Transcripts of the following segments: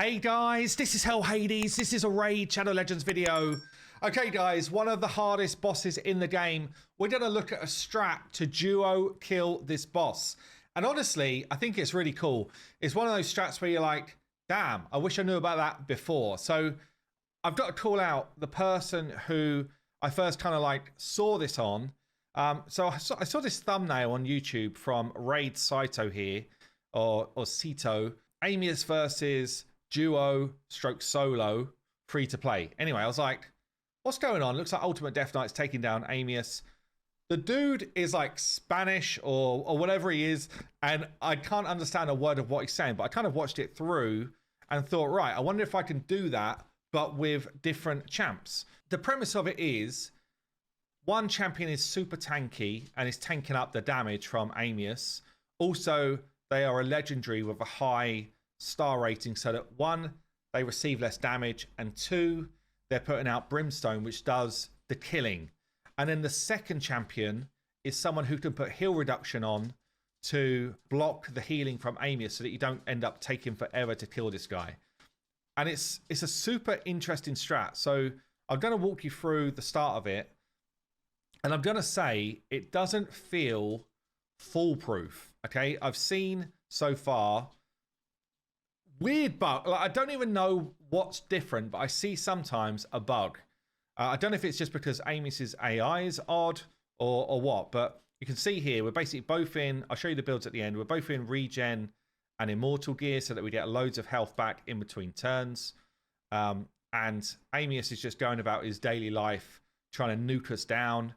Hey guys, this is Hell Hades. This is a Raid Shadow Legends video. Okay guys, one of the hardest bosses in the game. We're going to look at a strat to duo kill this boss. And honestly, I think it's really cool. It's one of those strats where you're like, damn, I wish I knew about that before. So I've got to call out the person who I first kind of like saw this on. So I saw this thumbnail on YouTube from RAIDCITO here, or Cito. AMIUS versus duo stroke solo free to play. Anyway, I was like, what's going on? Looks like Ultimate Death Knight's taking down AMIUS. The dude is like Spanish or whatever he is, and I can't understand a word of what he's saying, but I kind of watched it through and thought, right, I wonder if I can do that, but with different champs. The premise of it is one champion is super tanky and is tanking up the damage from AMIUS. Also, they are a legendary with a high star rating, so that one, they receive less damage, and two, they're putting out Brimstone, which does the killing. And then the second champion is someone who can put heal reduction on to block the healing from AMIUS so that you don't end up taking forever to kill this guy. And it's a super interesting strat. So I'm going to walk you through the start of it. And I'm going to say it doesn't feel foolproof. Okay, I've seen so far weird bug. Like, I don't even know what's different, but I see sometimes a bug. I don't know if it's just because AMIUS's AI is odd or what, but you can see here we're basically both in, I'll show you the builds at the end, we're both in regen and immortal gear so that we get loads of health back in between turns. And AMIUS is just going about his daily life trying to nuke us down.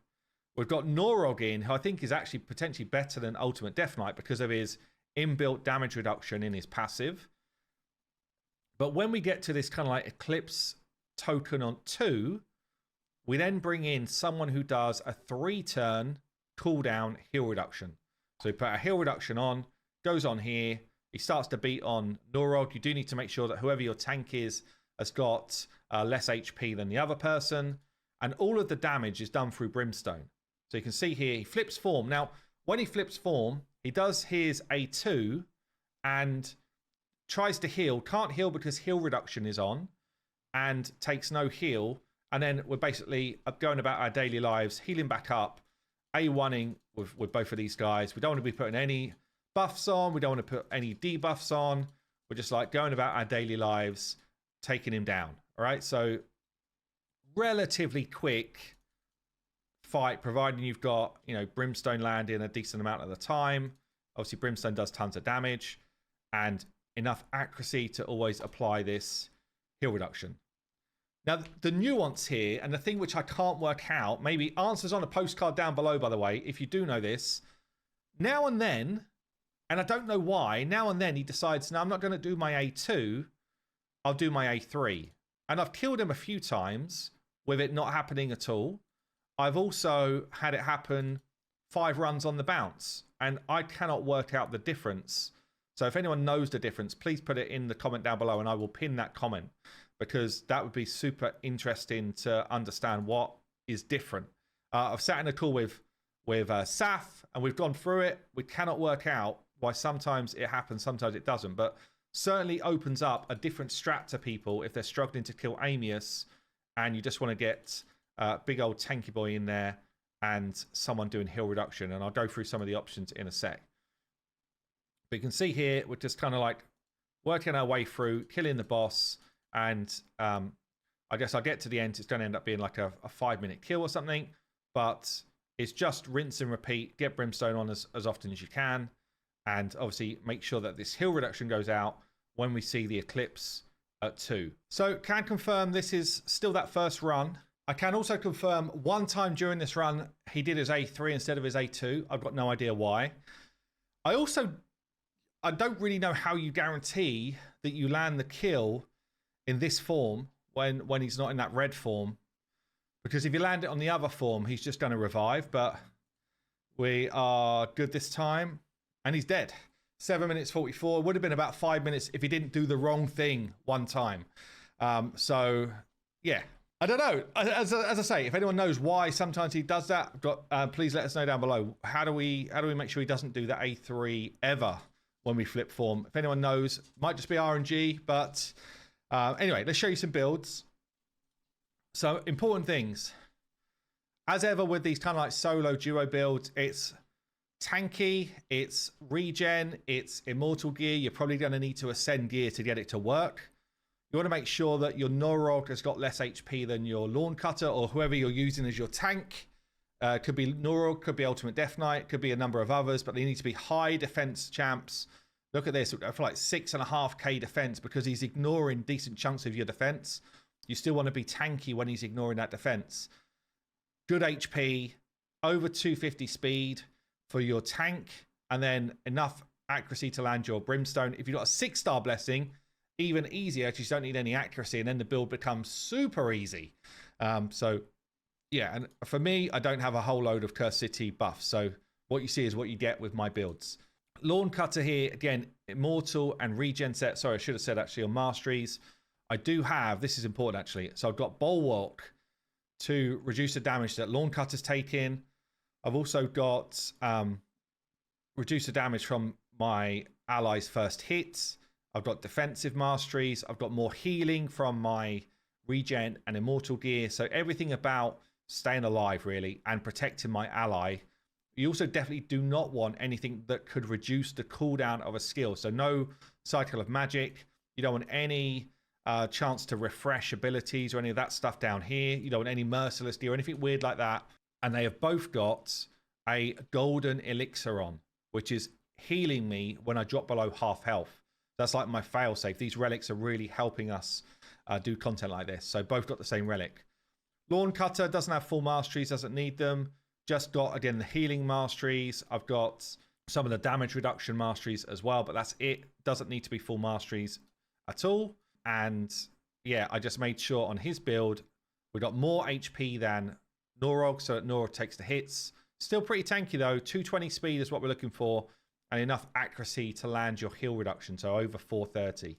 We've got Norog in, who I think is actually potentially better than Ultimate Death Knight because of his inbuilt damage reduction in his passive. But when we get to this kind of like Eclipse token on 2, we then bring in someone who does a 3-turn cooldown heal reduction. So we put a heal reduction on, goes on here, he starts to beat on Norog. You do need to make sure that whoever your tank is has got less HP than the other person. And all of the damage is done through Brimstone. So you can see here, he flips form. Now, when he flips form, he does his A2 and tries to heal. Can't heal because heal reduction is on and takes no heal. And then we're basically going about our daily lives, healing back up, A1ing with both of these guys. We don't want to be putting any buffs on. We don't want to put any debuffs on. We're just like going about our daily lives, taking him down. All right, so relatively quick fight, providing you've got, you know, Brimstone landing a decent amount of the time. Obviously, Brimstone does tons of damage and enough accuracy to always apply this heal reduction. Now, the nuance here, and the thing which I can't work out, maybe answers on a postcard down below, by the way, if you do know this, now and then, and I don't know why, now and then he decides, no, I'm not going to do my A2, I'll do my A3. And I've killed him a few times with it not happening at all. I've also had it happen 5 runs on the bounce, and I cannot work out the difference. So if anyone knows the difference, please put it in the comment down below and I will pin that comment, because that would be super interesting to understand what is different. I've sat in a call with Saf and we've gone through it. We cannot work out why sometimes it happens, sometimes it doesn't, but certainly opens up a different strat to people if they're struggling to kill AMIUS and you just want to get big old tanky boy in there and someone doing heal reduction. And I'll go through some of the options in a sec. But you can see here, we're just kind of like working our way through, killing the boss. And I guess I'll get to the end. It's going to end up being like a 5-minute kill or something. But it's just rinse and repeat. Get Brimstone on as often as you can. And obviously make sure that this heal reduction goes out when we see the Eclipse at 2. So can confirm this is still that first run. I can also confirm one time during this run, he did his A3 instead of his A2. I've got no idea why. I don't really know how you guarantee that you land the kill in this form when he's not in that red form, because if you land it on the other form, he's just going to revive. But we are good this time and he's dead. 7 minutes 44. Would have been about 5 minutes if he didn't do the wrong thing one time. So yeah, I don't know. As I say, if anyone knows why sometimes he does that, please let us know down below. How do we make sure he doesn't do that A3 ever when we flip form. If anyone knows, might just be RNG, but anyway, let's show you some builds. So important things. As ever with these kind of like solo duo builds, it's tanky, it's regen, it's immortal gear. You're probably going to need to ascend gear to get it to work. You want to make sure that your Norog has got less HP than your Lawn Cutter or whoever you're using as your tank. Could be Norog, could be Ultimate Death Knight, could be a number of others, but they need to be high defense champs. Look at this, for like 6.5k defense because he's ignoring decent chunks of your defense. You still want to be tanky when he's ignoring that defense. Good HP, over 250 speed for your tank, and then enough accuracy to land your Brimstone. If you've got a 6-star blessing, even easier because you don't need any accuracy, and then the build becomes super easy. So yeah, and for me, I don't have a whole load of Curse City buffs, so what you see is what you get with my builds. Lawn Cutter here, again, immortal and regen set. Sorry, I should have said actually on masteries. I do have, this is important actually, so I've got Bulwark to reduce the damage that Lawn Cutter's taking. I've also got reduce the damage from my allies' first hits. I've got defensive masteries. I've got more healing from my regen and immortal gear. So everything about staying alive really and protecting my ally. You also definitely do not want anything that could reduce the cooldown of a skill. So no cycle of magic. You don't want any chance to refresh abilities or any of that stuff down here. You don't want any mercilessly or anything weird like that. And they have both got a golden elixir on, which is healing me when I drop below half health. That's like my failsafe. These relics are really helping us do content like this. So both got the same relic. Lawn Cutter doesn't have full masteries, doesn't need them. Just got, again, the healing masteries. I've got some of the damage reduction masteries as well, but that's it. Doesn't need to be full masteries at all. And yeah, I just made sure on his build, we got more HP than Norog, so that Norog takes the hits. Still pretty tanky though. 220 speed is what we're looking for, and enough accuracy to land your heal reduction, so over 430.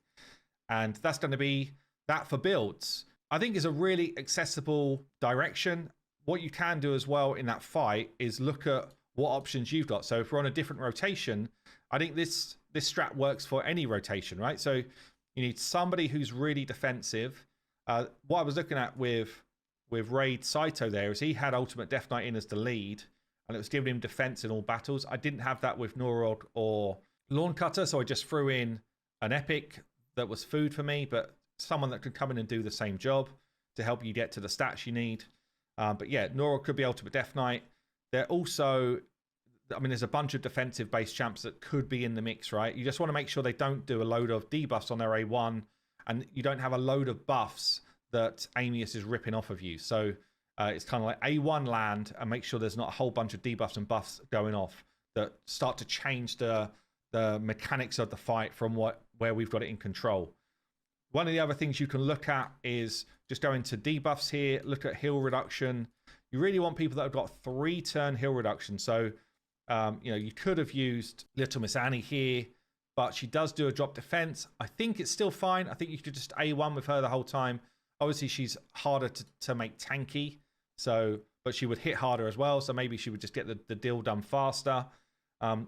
And that's going to be that for builds. I think is a really accessible direction. What you can do as well in that fight is look at what options you've got. So if we're on a different rotation, I think this strat works for any rotation, right? So you need somebody who's really defensive. What I was looking at with RAIDCITO there is he had Ultimate Death Knight in as the lead, and it was giving him defense in all battles. I didn't have that with Norog or Lawn Cutter, so I just threw in an epic that was food for me, but someone that could come in and do the same job to help you get to the stats you need. But yeah, Norog could be Ultimate Death Knight. They're also, I mean, there's a bunch of defensive based champs that could be in the mix, right? You just want to make sure they don't do a load of debuffs on their A1, and you don't have a load of buffs that AMIUS is ripping off of you. So it's kind of like A1 land, and make sure there's not a whole bunch of debuffs and buffs going off that start to change the mechanics of the fight from where we've got it in control. One of the other things you can look at is just go into debuffs here, look at heal reduction. You really want people that have got 3-turn heal reduction. So, you know, you could have used Little Miss Annie here, but she does do a drop defense. I think it's still fine. I think you could just A1 with her the whole time. Obviously, she's harder to make tanky, so but she would hit harder as well. So maybe she would just get the deal done faster.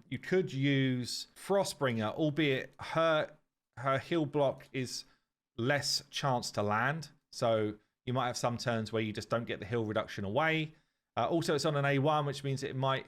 You could use Frostbringer, albeit her heal block is less chance to land. So you might have some turns where you just don't get the heal reduction away. Also, it's on an A1, which means it might...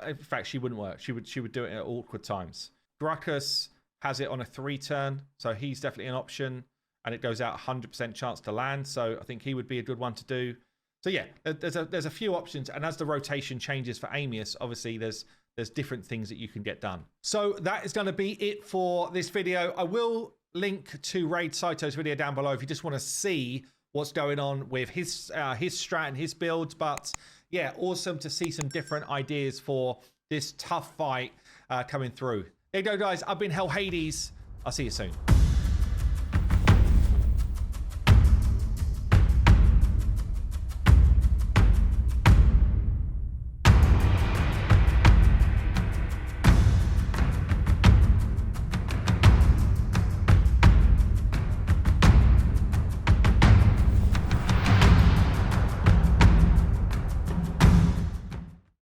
in fact, she wouldn't work. She would do it at awkward times. Gruckus has it on a 3-turn, so he's definitely an option, and it goes out 100% chance to land. So I think he would be a good one to do. So yeah, there's a few options, and as the rotation changes for AMIUS, obviously there's different things that you can get done. So that is going to be it for this video. I will link to RAIDCITO's video down below if you just want to see what's going on with his strat and his builds. But yeah, awesome to see some different ideas for this tough fight coming through. There you go, guys. I've been Hell Hades. I'll see you soon.